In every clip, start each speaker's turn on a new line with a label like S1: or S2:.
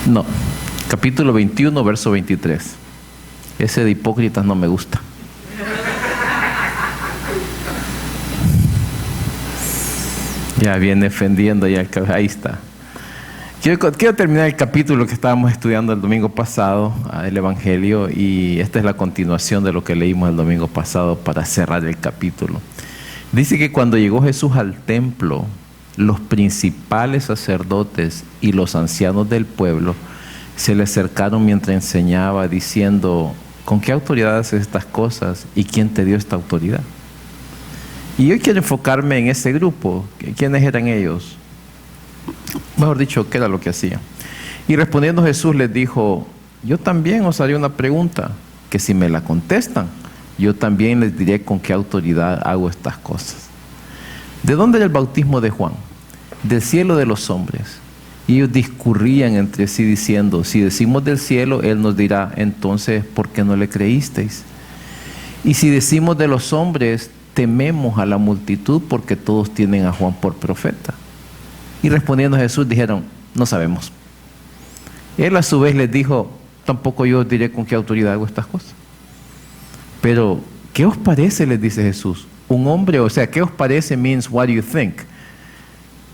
S1: No, capítulo 21, verso 23. Ese de hipócritas no me gusta. Ya viene ofendiendo, ya ahí está. Quiero terminar el capítulo que estábamos estudiando el domingo pasado, el Evangelio, y esta es la continuación de lo que leímos el domingo pasado para cerrar el capítulo. Dice que cuando llegó Jesús al templo, los principales sacerdotes y los ancianos del pueblo se le acercaron mientras enseñaba, diciendo: ¿con qué autoridad haces estas cosas y quién te dio esta autoridad? Y yo quiero enfocarme en ese grupo. ¿Quiénes eran ellos? Mejor dicho, ¿qué era lo que hacían? Y respondiendo Jesús les dijo: yo también os haré una pregunta, que si me la contestan, yo también les diré con qué autoridad hago estas cosas. ¿De dónde era el bautismo de Juan? Del cielo, de los hombres. Y ellos discurrían entre sí diciendo: si decimos del cielo, él nos dirá, entonces, ¿por qué no le creísteis? Y si decimos de los hombres, tememos a la multitud porque todos tienen a Juan por profeta. Y respondiendo Jesús dijeron: no sabemos. Él a su vez les dijo: tampoco yo os diré con qué autoridad hago estas cosas. Pero, ¿qué os parece? Les dice Jesús. Un hombre, o sea, ¿qué os parece? Means what do you think.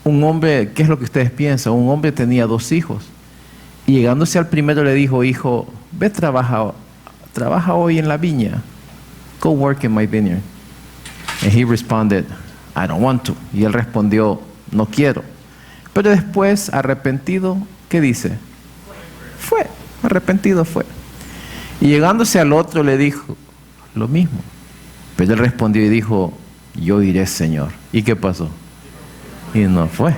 S1: Un hombre, ¿qué es lo que ustedes piensan? Un hombre tenía 2 hijos. Y llegándose al primero le dijo: hijo, ve, trabaja hoy en la viña. Go work in my vineyard. And he responded, I don't want to. Y él respondió: no quiero. Pero después, arrepentido, ¿qué dice? Fue. Arrepentido fue. Y llegándose al otro le dijo lo mismo. Pero él respondió y dijo: yo iré, Señor. ¿Y qué pasó? Y no fue.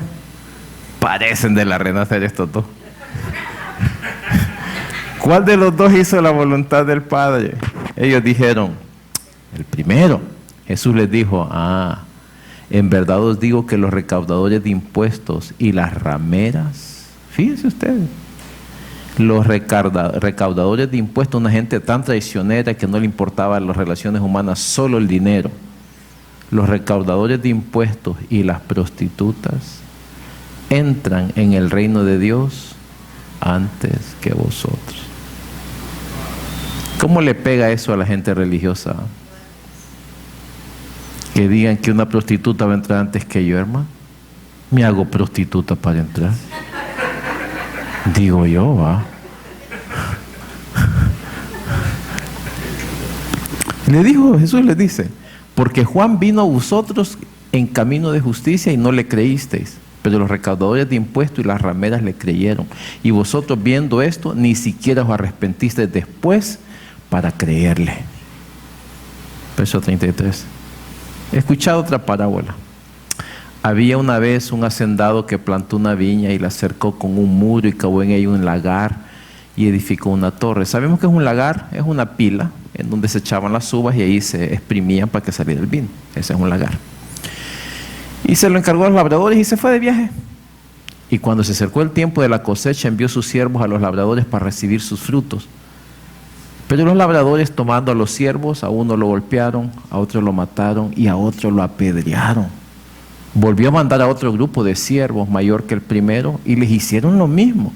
S1: Parecen de la renacer estos dos. ¿Cuál de los dos hizo la voluntad del Padre? Ellos dijeron: el primero. Jesús les dijo: en verdad os digo que los recaudadores de impuestos y las rameras, fíjense ustedes, los recaudadores de impuestos, una gente tan traicionera que no le importaban las relaciones humanas, solo el dinero. Los recaudadores de impuestos y las prostitutas entran en el reino de Dios antes que vosotros. ¿Cómo le pega eso a la gente religiosa? Que digan que una prostituta va a entrar antes que yo, hermano. Me hago prostituta para entrar. Digo yo, va. Le dijo, Jesús les dice: porque Juan vino a vosotros en camino de justicia y no le creísteis, pero los recaudadores de impuestos y las rameras le creyeron. Y vosotros, viendo esto, ni siquiera os arrepentisteis después para creerle. Verso 33. He escuchado otra parábola. Había una vez un hacendado que plantó una viña y la cercó con un muro y cavó en ella un lagar y edificó una torre. Sabemos que es un lagar, es una pila en donde se echaban las uvas y ahí se exprimían para que saliera el vino. Ese es un lagar. Y se lo encargó a los labradores y se fue de viaje. Y cuando se acercó el tiempo de la cosecha, envió sus siervos a los labradores para recibir sus frutos. Pero los labradores, tomando a los siervos, a uno lo golpearon, a otro lo mataron y a otro lo apedrearon. Volvió a mandar a otro grupo de siervos mayor que el primero y les hicieron lo mismo.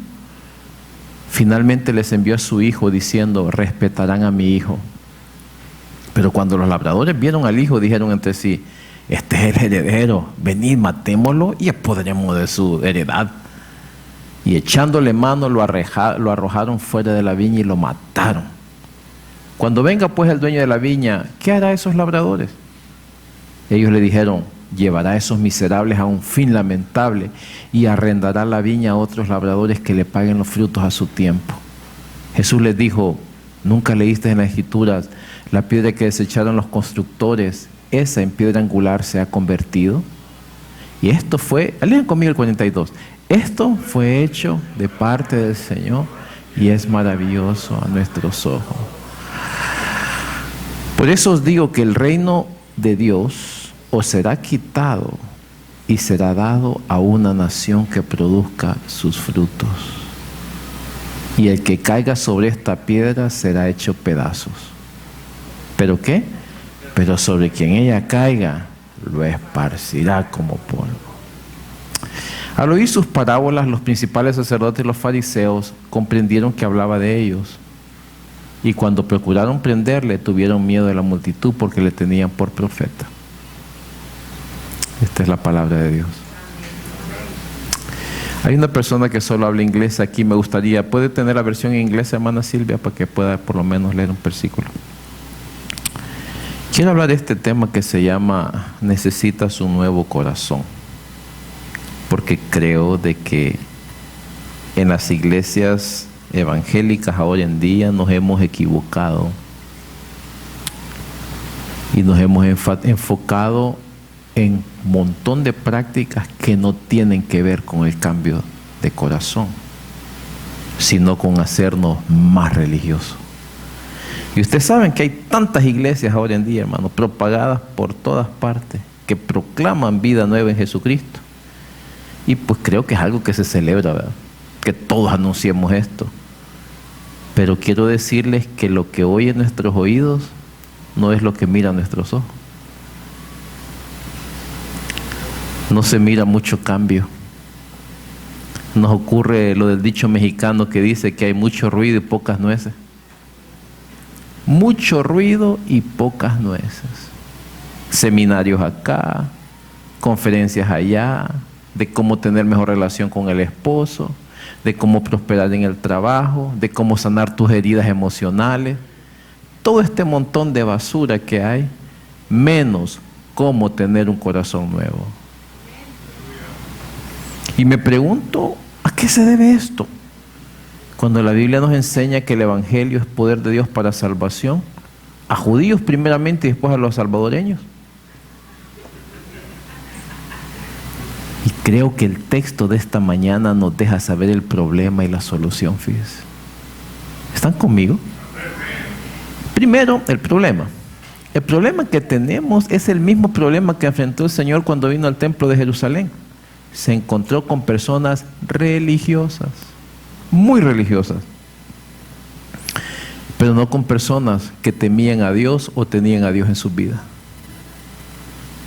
S1: Finalmente les envió a su hijo diciendo: respetarán a mi hijo. Pero cuando los labradores vieron al hijo, dijeron entre sí: este es el heredero, venid, matémoslo y apoderemos de su heredad. Y echándole mano lo arrojaron fuera de la viña y lo mataron. Cuando venga pues el dueño de la viña, ¿qué hará a esos labradores? Ellos le dijeron: llevará a esos miserables a un fin lamentable y arrendará la viña a otros labradores que le paguen los frutos a su tiempo. Jesús les dijo: ¿nunca leíste en las Escrituras la piedra que desecharon los constructores, esa en piedra angular se ha convertido? Y esto fue, lean conmigo el 42, esto fue hecho de parte del Señor y es maravilloso a nuestros ojos. Por eso os digo que el reino de Dios os será quitado y será dado a una nación que produzca sus frutos. Y el que caiga sobre esta piedra será hecho pedazos. ¿Pero qué? Pero sobre quien ella caiga, lo esparcirá como polvo. Al oír sus parábolas, los principales sacerdotes y los fariseos comprendieron que hablaba de ellos. Y cuando procuraron prenderle, tuvieron miedo de la multitud porque le tenían por profeta. Esta es la palabra de Dios. Hay una persona que solo habla inglés aquí, me gustaría, ¿puede tener la versión en inglés, hermana Silvia, para que pueda por lo menos leer un versículo? Quiero hablar de este tema que se llama Necesitas un nuevo corazón, porque creo de que en las iglesias evangélicas ahora en día nos hemos equivocado y nos hemos enfocado en un montón de prácticas que no tienen que ver con el cambio de corazón, sino con hacernos más religiosos. Y ustedes saben que hay tantas iglesias ahora en día, hermanos, propagadas por todas partes, que proclaman vida nueva en Jesucristo. Y pues creo que es algo que se celebra, ¿verdad? Que todos anunciemos esto. Pero quiero decirles que lo que oyen nuestros oídos no es lo que miran nuestros ojos. No se mira mucho cambio. Nos ocurre lo del dicho mexicano que dice que hay mucho ruido y pocas nueces. Mucho ruido y pocas nueces. Seminarios acá, conferencias allá, de cómo tener mejor relación con el esposo, de cómo prosperar en el trabajo, de cómo sanar tus heridas emocionales. Todo este montón de basura que hay, menos cómo tener un corazón nuevo. Y me pregunto, ¿a qué se debe esto? Cuando la Biblia nos enseña que el Evangelio es poder de Dios para salvación, a judíos primeramente y después a los salvadoreños. Y creo que el texto de esta mañana nos deja saber el problema y la solución, fíjense. ¿Están conmigo? Primero, el problema. El problema que tenemos es el mismo problema que enfrentó el Señor cuando vino al templo de Jerusalén. Se encontró con personas religiosas, muy religiosas, pero no con personas que temían a Dios o tenían a Dios en su vida.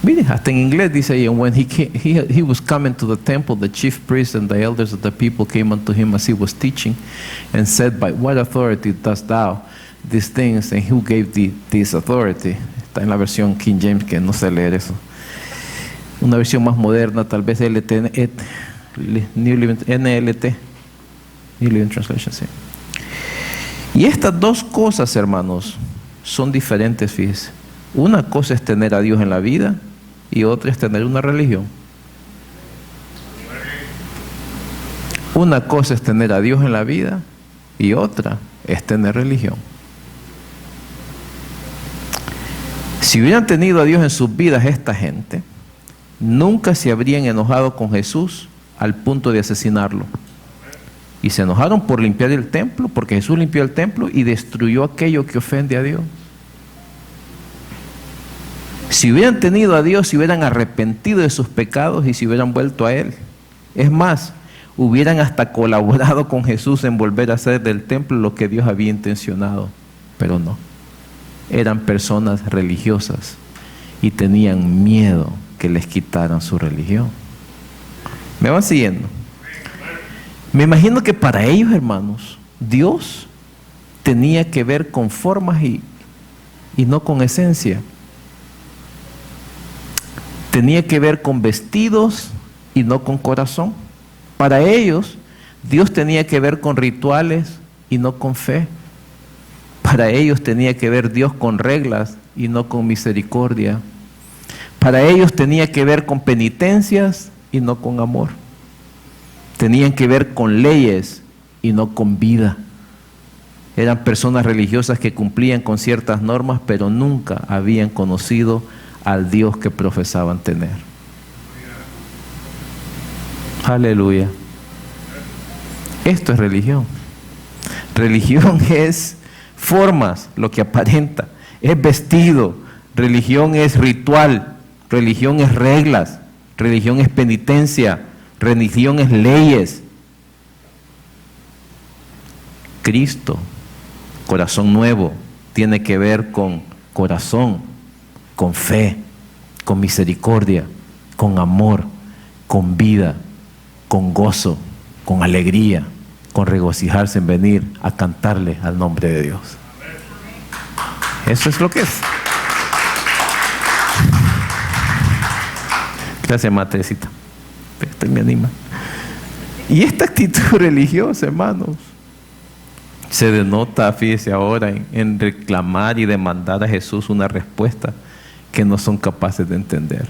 S1: Mire, hasta en inglés dice ahí, when he was coming to the temple, the chief priests and the elders of the people came unto him as he was teaching, and said, by what authority dost thou these things, and who gave thee this authority? Está en la versión King James, que no sé leer eso. Una versión más moderna, tal vez NLT, New Living Translation, sí. Y estas dos cosas, hermanos, son diferentes, fíjense. Una cosa es tener a Dios en la vida y otra es tener una religión. Una cosa es tener a Dios en la vida y otra es tener religión. Si hubieran tenido a Dios en sus vidas esta gente, nunca se habrían enojado con Jesús al punto de asesinarlo. Y se enojaron por limpiar el templo, porque Jesús limpió el templo y destruyó aquello que ofende a Dios. Si hubieran tenido a Dios, se hubieran arrepentido de sus pecados y se hubieran vuelto a Él. Es más, hubieran hasta colaborado con Jesús en volver a hacer del templo lo que Dios había intencionado. Pero no. Eran personas religiosas y tenían miedo que les quitaran su religión. ¿Me van siguiendo? Me imagino que para ellos, hermanos, Dios tenía que ver con formas y no con esencia. Tenía que ver con vestidos y no con corazón. Para ellos, Dios tenía que ver con rituales y no con fe. Para ellos tenía que ver Dios con reglas y no con misericordia. Para ellos tenía que ver con penitencias y no con amor. Tenían que ver con leyes y no con vida. Eran personas religiosas que cumplían con ciertas normas, pero nunca habían conocido al Dios que profesaban tener. Aleluya. Esto es religión. Religión es formas, lo que aparenta. Es vestido. Religión es ritual. Religión es reglas. Religión es penitencia. Religión es leyes. Cristo, corazón nuevo, tiene que ver con corazón, con fe, con misericordia, con amor, con vida. con gozo, con alegría, con regocijarse en venir a cantarle al nombre de Dios. Eso es lo que es. Gracias, Matecita. Este me anima. Y esta actitud religiosa, hermanos, se denota, fíjese ahora, en reclamar y demandar a Jesús una respuesta que no son capaces de entender.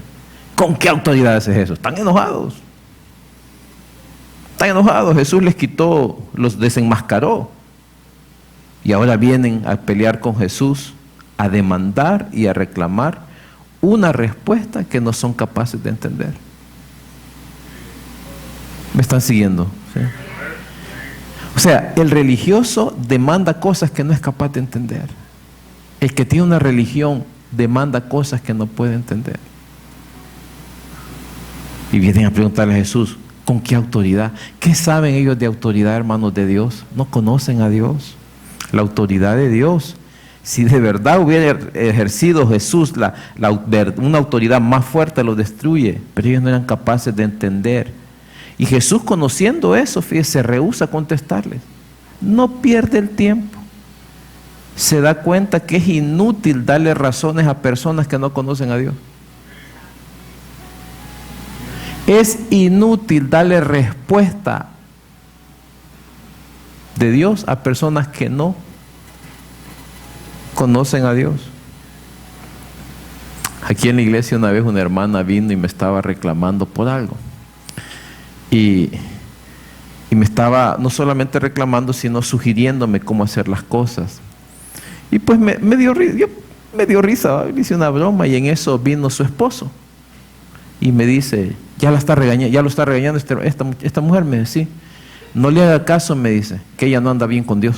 S1: ¿Con qué autoridad es eso? Están enojados. Están enojados. Jesús les quitó, los desenmascaró. Y ahora vienen a pelear con Jesús, a demandar y a reclamar una respuesta que no son capaces de entender. ¿Me están siguiendo? ¿Sí? O sea, el religioso demanda cosas que no es capaz de entender. El que tiene una religión demanda cosas que no puede entender. Y vienen a preguntarle a Jesús, ¿con qué autoridad? ¿Qué saben ellos de autoridad, hermanos de Dios? No conocen a Dios. La autoridad de Dios. Si de verdad hubiera ejercido Jesús una autoridad más fuerte, lo destruye. Pero ellos no eran capaces de entender. Y Jesús, conociendo eso, fíjese, se rehúsa a contestarles. No pierde el tiempo. Se da cuenta que es inútil darle razones a personas que no conocen a Dios. Es inútil darle respuesta de Dios a personas que no conocen a Dios. Aquí en la iglesia una vez una hermana vino y me estaba reclamando por algo. Y me estaba no solamente reclamando, sino sugiriéndome cómo hacer las cosas. Y pues me dio risa, le hice una broma y en eso vino su esposo. Y me dice, ya lo está regañando esta mujer, me dice, sí. No le haga caso, me dice, que ella no anda bien con Dios.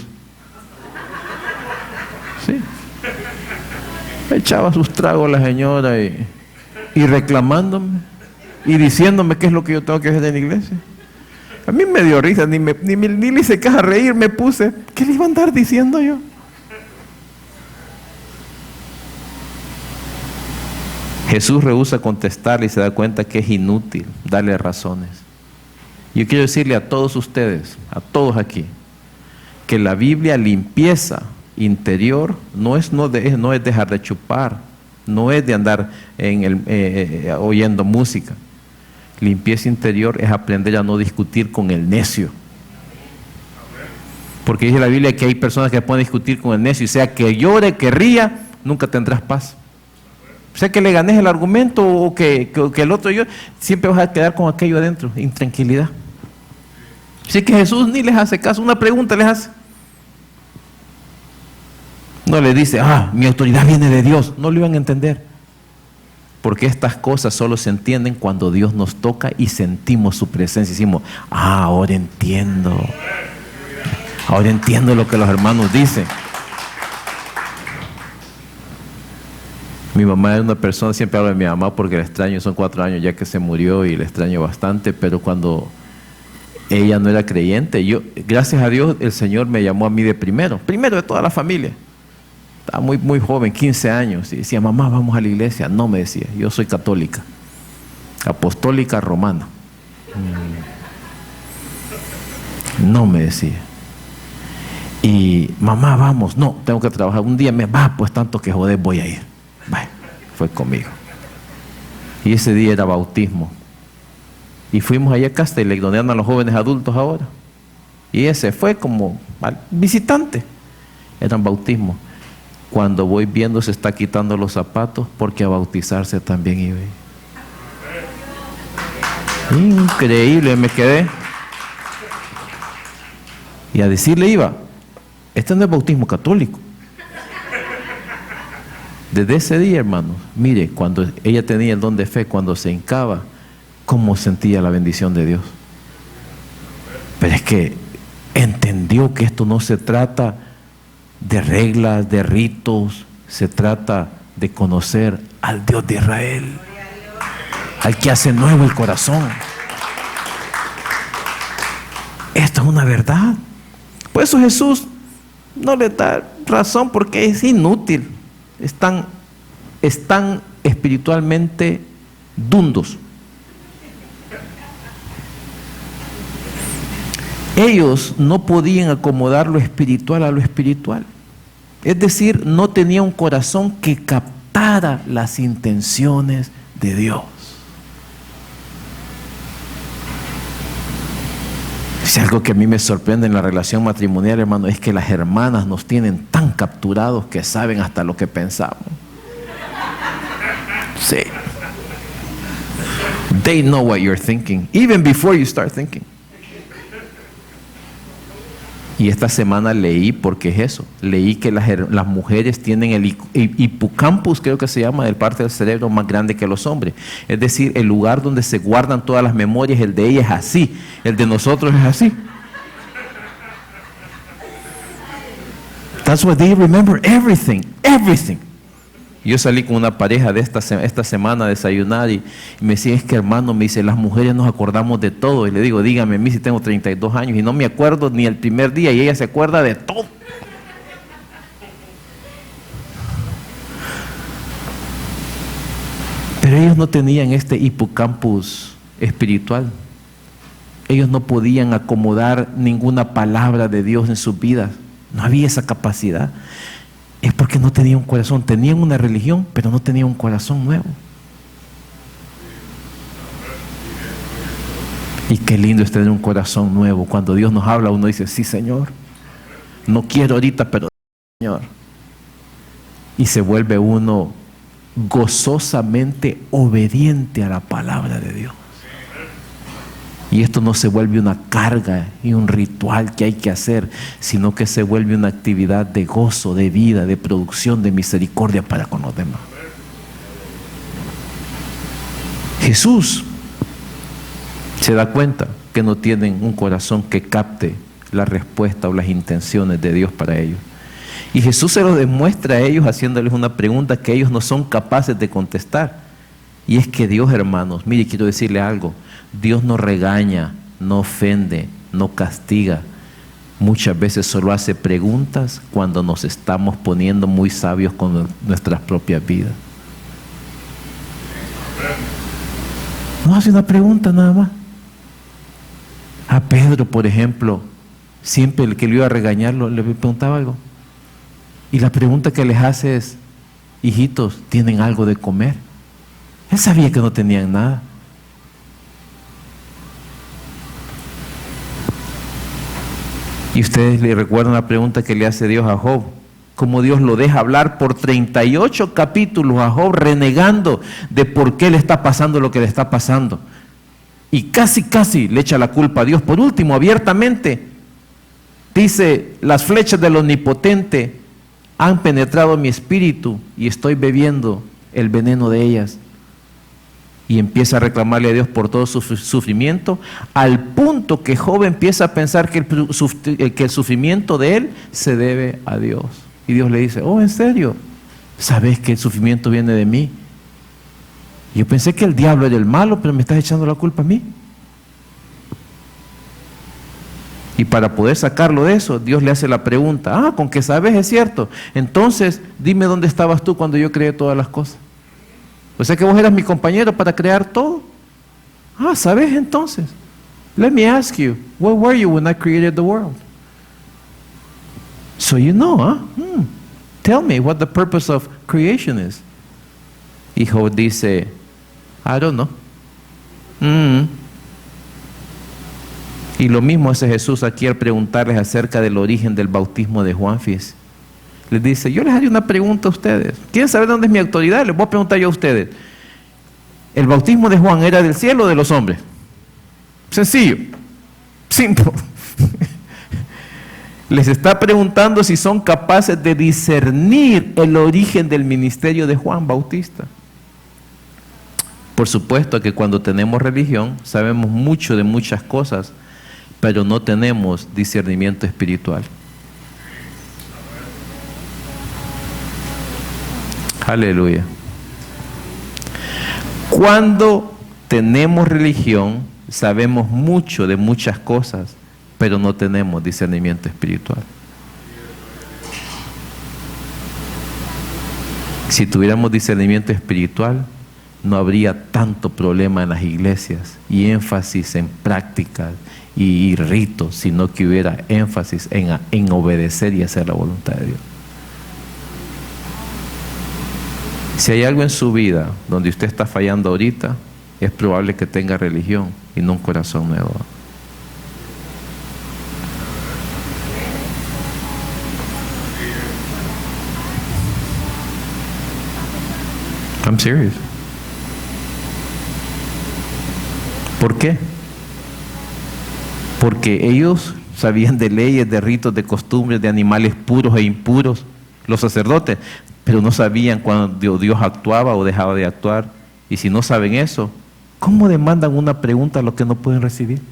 S1: Sí. Me echaba sus tragos la señora y reclamándome y diciéndome qué es lo que yo tengo que hacer en la iglesia. A mí me dio risa, ni le hice caja a reír, me puse, ¿qué le iba a andar diciendo yo? Jesús rehúsa contestarle y se da cuenta que es inútil darle razones. Yo quiero decirle a todos ustedes, a todos aquí, que la Biblia, limpieza interior, no es dejar de chupar, no es de andar oyendo música. Limpieza interior es aprender a no discutir con el necio. Porque dice la Biblia que hay personas que pueden discutir con el necio, y sea que llore, que ría, nunca tendrás paz. Sea que le ganes el argumento o que el otro llore, siempre vas a quedar con aquello adentro, intranquilidad. Así que Jesús ni les hace caso, una pregunta les hace. No le dice, mi autoridad viene de Dios, no lo iban a entender. Porque estas cosas solo se entienden cuando Dios nos toca y sentimos su presencia. Y decimos, ahora entiendo. Ahora entiendo lo que los hermanos dicen. Mi mamá era una persona, siempre hablo de mi mamá porque la extraño, son 4 años ya que se murió y la extraño bastante, pero cuando ella no era creyente, gracias a Dios, el Señor me llamó a mí de primero de toda la familia. Estaba muy, muy joven, 15 años, y decía, mamá, vamos a la iglesia. No, me decía, yo soy católica, apostólica romana. No, me decía. Y mamá, vamos. No, tengo que trabajar. Un día pues tanto que joder, voy a ir. Fue conmigo. Y ese día era bautismo. Y fuimos allá a Castelec, donde andan los jóvenes adultos ahora. Y ese fue como visitante. Eran bautismos. Cuando voy viendo, se está quitando los zapatos porque a bautizarse también iba. Increíble, me quedé. Y a decirle iba, este no es bautismo católico. Desde ese día, hermanos, mire, cuando ella tenía el don de fe, cuando se hincaba, cómo sentía la bendición de Dios. Pero es que entendió que esto no se trata de reglas, de ritos, se trata de conocer al Dios de Israel, al que hace nuevo el corazón. Esto es una verdad. Por eso Jesús no le da razón, porque es inútil. Están espiritualmente dundos. Ellos no podían acomodar lo espiritual a lo espiritual. Es decir, no tenía un corazón que captara las intenciones de Dios. Si algo que a mí me sorprende en la relación matrimonial, hermano, es que las hermanas nos tienen tan capturados que saben hasta lo que pensamos. Sí. They know what you're thinking, even before you start thinking. Y esta semana leí, porque es eso, leí que las mujeres tienen el hipocampus, creo que se llama, el parte del cerebro más grande que los hombres. Es decir, el lugar donde se guardan todas las memorias, el de ella es así, el de nosotros es así. That's why they remember everything, everything. Yo salí con una pareja de esta semana a desayunar y me decía, es que hermano, me dice, las mujeres nos acordamos de todo. Y le digo, dígame a mí si tengo 32 años y no me acuerdo ni el primer día, y ella se acuerda de todo. Pero ellos no tenían este hipocampus espiritual. Ellos no podían acomodar ninguna palabra de Dios en sus vidas. No había esa capacidad. Es porque no tenían un corazón. Tenían una religión, pero no tenían un corazón nuevo. Y qué lindo es tener un corazón nuevo. Cuando Dios nos habla, uno dice, sí, Señor. No quiero ahorita, pero Señor. Y se vuelve uno gozosamente obediente a la palabra de Dios. Y esto no se vuelve una carga y un ritual que hay que hacer, sino que se vuelve una actividad de gozo, de vida, de producción, de misericordia para con los demás. Jesús se da cuenta que no tienen un corazón que capte la respuesta o las intenciones de Dios para ellos. Y Jesús se lo demuestra a ellos haciéndoles una pregunta que ellos no son capaces de contestar. Y es que Dios, hermanos, mire, quiero decirle algo. Dios no regaña, no ofende, no castiga. Muchas veces solo hace preguntas cuando nos estamos poniendo muy sabios con nuestras propias vidas. No hace una pregunta nada más. A Pedro, por ejemplo, siempre el que le iba a regañar le preguntaba algo. Y la pregunta que les hace es, hijitos, ¿tienen algo de comer? Él sabía que no tenían nada. Y ustedes le recuerdan la pregunta que le hace Dios a Job. Cómo Dios lo deja hablar por 38 capítulos a Job renegando de por qué le está pasando lo que le está pasando. Y casi le echa la culpa a Dios. Por último, abiertamente, dice, las flechas del Omnipotente han penetrado mi espíritu y estoy bebiendo el veneno de ellas. Y empieza a reclamarle a Dios por todo su sufrimiento, al punto que Job empieza a pensar que el sufrimiento de él se debe a Dios. Y Dios le dice, oh, ¿en serio? ¿Sabes que el sufrimiento viene de mí? Yo pensé que el diablo era el malo, pero me estás echando la culpa a mí. Y para poder sacarlo de eso, Dios le hace la pregunta, con que sabes es cierto. Entonces, dime dónde estabas tú cuando yo creé todas las cosas. O sea que vos eras mi compañero para crear todo. ¿Sabes entonces? Let me ask you, where were you when I created the world? So you know, Tell me what the purpose of creation is. Y Job dice, I don't know. Y lo mismo hace Jesús aquí al preguntarles acerca del origen del bautismo de Juan. Fíjense. Les dice, yo les haré una pregunta a ustedes. ¿Quieren saber dónde es mi autoridad? Les voy a preguntar yo a ustedes. ¿El bautismo de Juan era del cielo o de los hombres? Sencillo. Simple. Les está preguntando si son capaces de discernir el origen del ministerio de Juan Bautista. Por supuesto que cuando tenemos religión sabemos mucho de muchas cosas, pero no tenemos discernimiento espiritual. Aleluya. Cuando tenemos religión, sabemos mucho de muchas cosas, pero no tenemos discernimiento espiritual. Si tuviéramos discernimiento espiritual, no habría tanto problema en las iglesias y énfasis en prácticas y ritos, sino que hubiera énfasis en obedecer y hacer la voluntad de Dios. Si hay algo en su vida donde usted está fallando ahorita, es probable que tenga religión y no un corazón nuevo. I'm serious. ¿Por qué? Porque ellos sabían de leyes, de ritos, de costumbres, de animales puros e impuros, los sacerdotes, pero no sabían cuando Dios actuaba o dejaba de actuar. Y si no saben eso, ¿cómo demandan una pregunta a lo que no pueden recibir?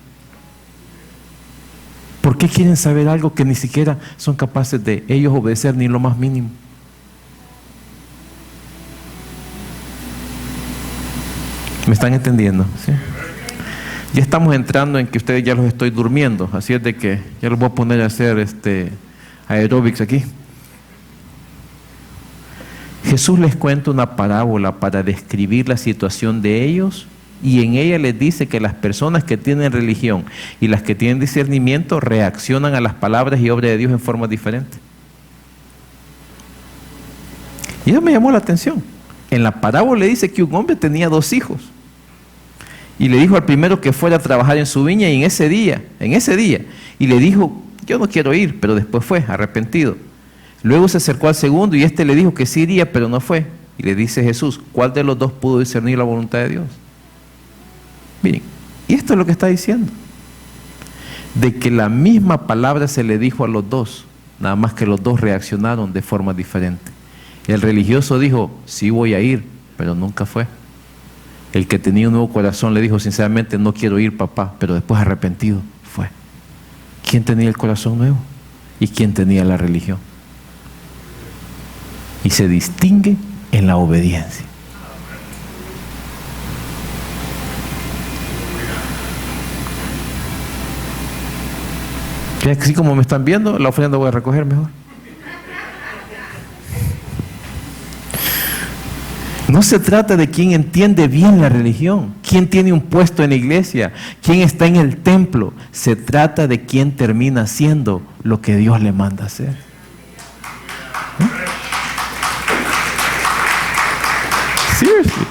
S1: ¿Por qué quieren saber algo que ni siquiera son capaces de ellos obedecer ni lo más mínimo? ¿Me están entendiendo? ¿Sí? Ya estamos entrando en que ustedes ya los estoy durmiendo, así es de que ya los voy a poner a hacer aeróbics aquí. Jesús les cuenta una parábola para describir la situación de ellos, y en ella les dice que las personas que tienen religión y las que tienen discernimiento reaccionan a las palabras y obras de Dios en forma diferente. Y eso me llamó la atención. En la parábola le dice que un hombre tenía 2 hijos. Y le dijo al primero que fuera a trabajar en su viña, y en ese día, y le dijo, yo no quiero ir, pero después fue, arrepentido. Luego se acercó al segundo, y le dijo que sí iría, pero no fue. Y le dice Jesús, ¿cuál de los 2 pudo discernir la voluntad de Dios? Miren, y esto es lo que está diciendo. De que la misma palabra se le dijo a los 2, nada más que los 2 reaccionaron de forma diferente. El religioso dijo, sí voy a ir, pero nunca fue. El que tenía un nuevo corazón le dijo, sinceramente, no quiero ir, papá, pero después arrepentido, fue. ¿Quién tenía el corazón nuevo? ¿Y quién tenía la religión? Y se distingue en la obediencia. Y así como me están viendo, la ofrenda voy a recoger mejor. No se trata de quién entiende bien la religión, quién tiene un puesto en la iglesia, quién está en el templo. Se trata de quién termina haciendo lo que Dios le manda hacer. Seriously.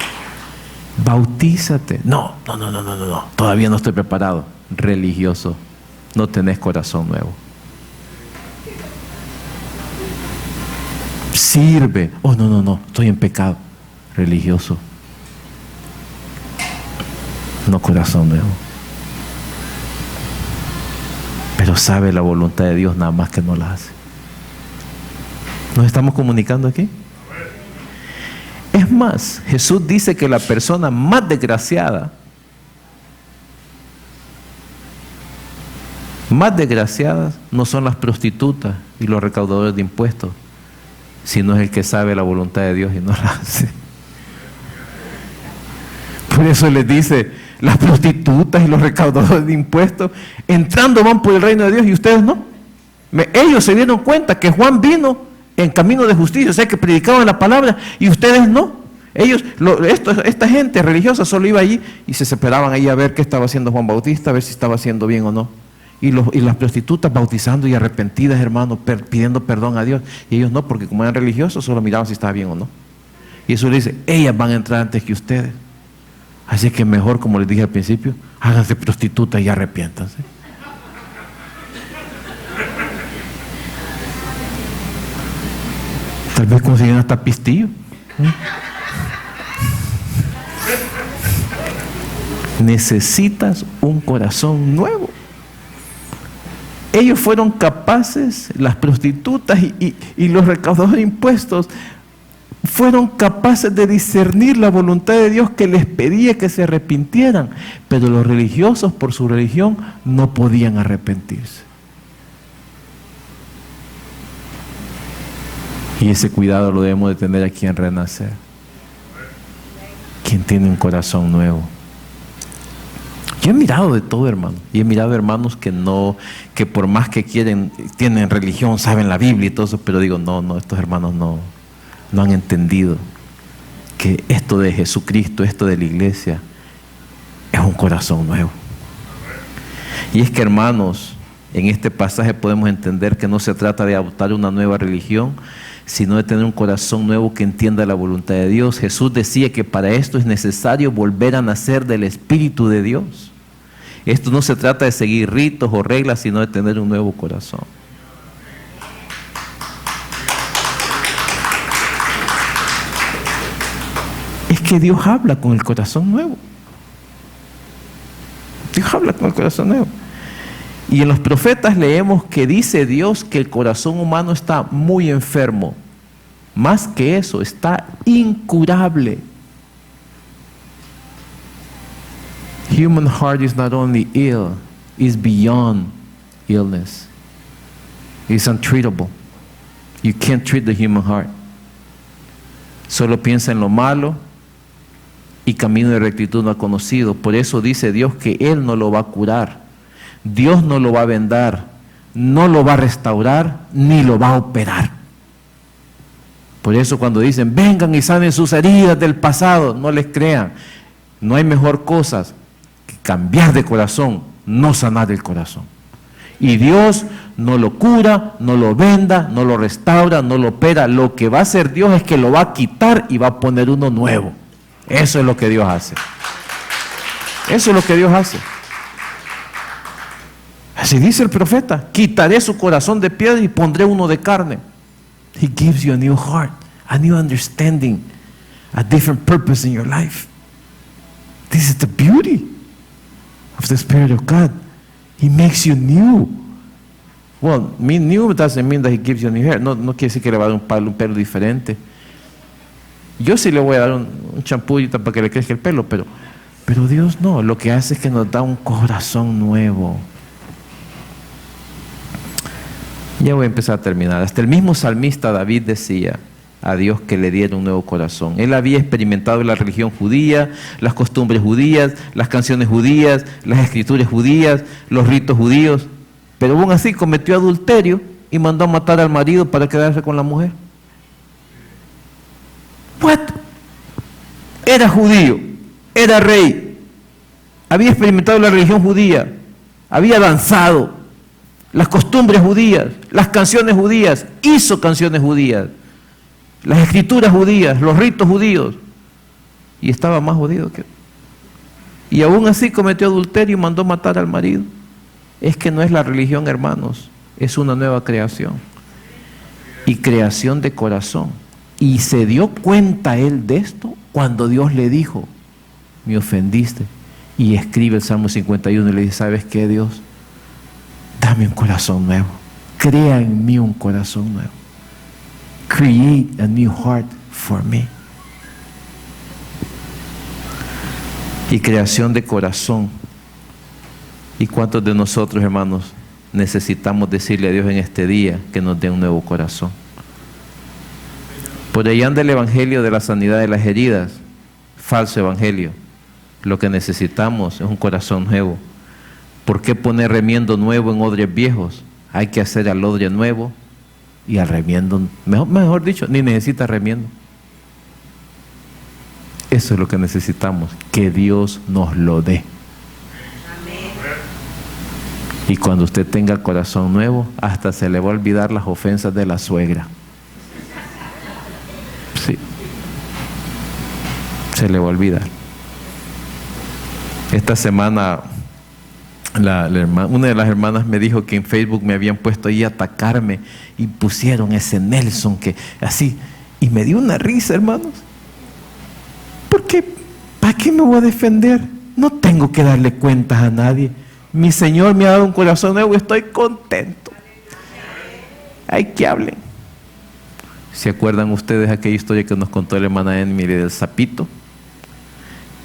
S1: Bautízate. No. Todavía no estoy preparado. Religioso, no tenés corazón nuevo. Sirve. Oh, no, estoy en pecado. Religioso, no corazón nuevo. Pero sabe la voluntad de Dios, nada más que no la hace. ¿Nos estamos comunicando aquí? Es más, Jesús dice que la persona más desgraciada no son las prostitutas y los recaudadores de impuestos, sino es el que sabe la voluntad de Dios y no la hace. Por eso les dice, las prostitutas y los recaudadores de impuestos entrando van por el reino de Dios y ustedes no. Ellos se dieron cuenta que Juan vino en camino de justicia, o sea que predicaban la palabra, y ustedes no. Esta gente religiosa solo iba allí y se esperaban ahí a ver qué estaba haciendo Juan Bautista, a ver si estaba haciendo bien o no. Y las prostitutas bautizando y arrepentidas, hermanos, pidiendo perdón a Dios. Y ellos no, porque como eran religiosos, solo miraban si estaba bien o no. Y eso le dice, ellas van a entrar antes que ustedes. Así que mejor, como les dije al principio, háganse prostitutas y arrepiéntanse. Tal vez consiguen hasta pistillo. Necesitas un corazón nuevo. Ellos fueron capaces, las prostitutas y los recaudadores de impuestos, fueron capaces de discernir la voluntad de Dios que les pedía que se arrepintieran, pero los religiosos por su religión no podían arrepentirse. Y ese cuidado lo debemos de tener aquí en Renacer. Quien tiene un corazón nuevo. Yo he mirado de todo, hermano, y he mirado hermanos que por más que quieren, tienen religión, saben la Biblia y todo eso, pero digo, no, estos hermanos no han entendido que esto de Jesucristo, esto de la iglesia, es un corazón nuevo. Y es que, hermanos, en este pasaje podemos entender que no se trata de adoptar una nueva religión, sino de tener un corazón nuevo que entienda la voluntad de Dios. Jesús decía que para esto es necesario volver a nacer del Espíritu de Dios. Esto no se trata de seguir ritos o reglas, sino de tener un nuevo corazón. Es que Dios habla con el corazón nuevo. Dios habla con el corazón nuevo. Y en los profetas leemos que dice Dios que el corazón humano está muy enfermo. Más que eso, está incurable. Human heart is not only ill, it's beyond illness. It's untreatable. You can't treat the human heart. Solo piensa en lo malo y camino de rectitud no ha conocido. Por eso dice Dios que Él no lo va a curar. Dios no lo va a vendar, no lo va a restaurar, ni lo va a operar. Por eso cuando dicen, vengan y sanen sus heridas del pasado, no les crean. No hay mejor cosa que cambiar de corazón, no sanar el corazón. Y Dios no lo cura, no lo venda, no lo restaura, no lo opera. Lo que va a hacer Dios es que lo va a quitar y va a poner uno nuevo. Eso es lo que Dios hace. Eso es lo que Dios hace. Así dice el profeta, quitaré su corazón de piedra y pondré uno de carne. He gives you a new heart, a new understanding, a different purpose in your life. This is the beauty of the Spirit of God. He makes you new. Well, new doesn't mean that He gives you a new hair. No quiere decir que le va a dar un pelo diferente. Yo sí le voy a dar un champú para que le crezca el pelo, pero Dios no. Lo que hace es que nos da un corazón nuevo. Ya voy a empezar a terminar. Hasta el mismo salmista David decía a Dios que le diera un nuevo corazón. Él había experimentado la religión judía, las costumbres judías, las canciones judías, las escrituras judías, los ritos judíos, pero aún así cometió adulterio y mandó a matar al marido para quedarse con la mujer. What? Era judío, era rey, había experimentado la religión judía, había danzado las costumbres judías, las canciones judías, hizo canciones judías, las escrituras judías, los ritos judíos, y estaba más jodido que... Y aún así cometió adulterio y mandó matar al marido. Es que no es la religión, hermanos, es una nueva creación, y creación de corazón. Y se dio cuenta él de esto cuando Dios le dijo, me ofendiste, y escribe el Salmo 51 y le dice, ¿sabes qué, Dios? Dame un corazón nuevo. Crea en mí un corazón nuevo. Create a new heart for me. Y creación de corazón. ¿Y cuántos de nosotros, hermanos, necesitamos decirle a Dios en este día que nos dé un nuevo corazón? Por ahí anda el evangelio de la sanidad de las heridas. Falso evangelio. Lo que necesitamos es un corazón nuevo. ¿Por qué poner remiendo nuevo en odres viejos? Hay que hacer al odre nuevo y al remiendo, mejor dicho, ni necesita remiendo. Eso es lo que necesitamos, que Dios nos lo dé. Amén. Y cuando usted tenga corazón nuevo, hasta se le va a olvidar las ofensas de la suegra. Sí. Se le va a olvidar. Esta semana una de las hermanas me dijo que en Facebook me habían puesto ahí a atacarme y pusieron ese Nelson que así, y me dio una risa, hermanos, porque ¿para qué me voy a defender? No tengo que darle cuentas a nadie. Mi Señor me ha dado un corazón nuevo y estoy contento. Hay que hablen. ¿Se acuerdan ustedes aquella historia que nos contó la hermana Emily del sapito?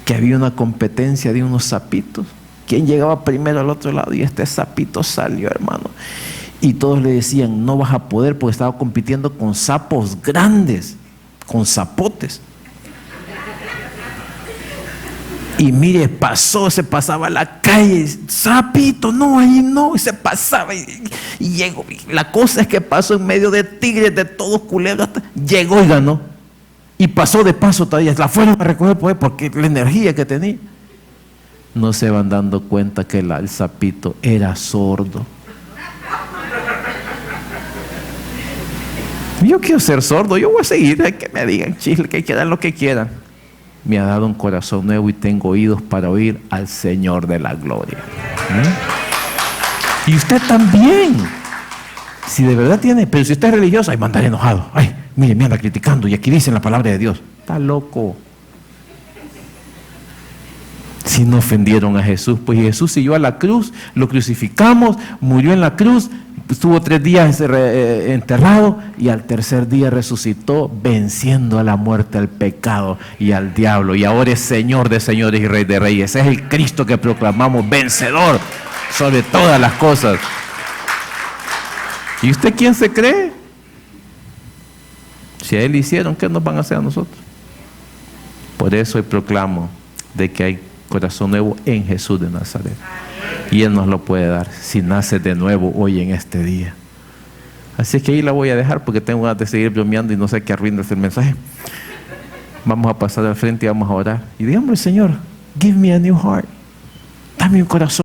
S1: Que había una competencia de unos sapitos. ¿Quién llegaba primero al otro lado? Y este sapito salió, hermano. Y todos le decían, no vas a poder, porque estaba compitiendo con sapos grandes, con zapotes. Y mire, se pasaba a la calle, sapito, no, ahí no, y se pasaba. Y llegó. La cosa es que pasó en medio de tigres, de todos culebras, llegó y ganó. Y pasó de paso todavía, la fueron a recoger porque la energía que tenía. no se van dando cuenta que el sapito era sordo. Yo quiero ser sordo, yo voy a seguir, que me digan chile, que quieran lo que quieran. Me ha dado un corazón nuevo y tengo oídos para oír al Señor de la gloria. Y usted también. Si de verdad tiene, pero si usted es religioso, ay, mandar enojado. Ay, mire, me anda criticando y aquí dicen la palabra de Dios. Está loco. Si no ofendieron a Jesús, pues Jesús siguió a la cruz, lo crucificamos, murió en la cruz, estuvo 3 días enterrado y al tercer día resucitó, venciendo a la muerte, al pecado y al diablo. Y ahora es Señor de señores y Rey de reyes. Es el Cristo que proclamamos, vencedor sobre todas las cosas. ¿Y usted quién se cree? Si a Él hicieron, ¿qué nos van a hacer a nosotros? Por eso hoy proclamo de que hay corazón nuevo en Jesús de Nazaret. Y Él nos lo puede dar si nace de nuevo hoy en este día. Así es que ahí la voy a dejar porque tengo ganas de seguir bromeando y no sé qué arruinas el mensaje. Vamos a pasar al frente y vamos a orar. Y digamos, Señor, give me a new heart. Dame un corazón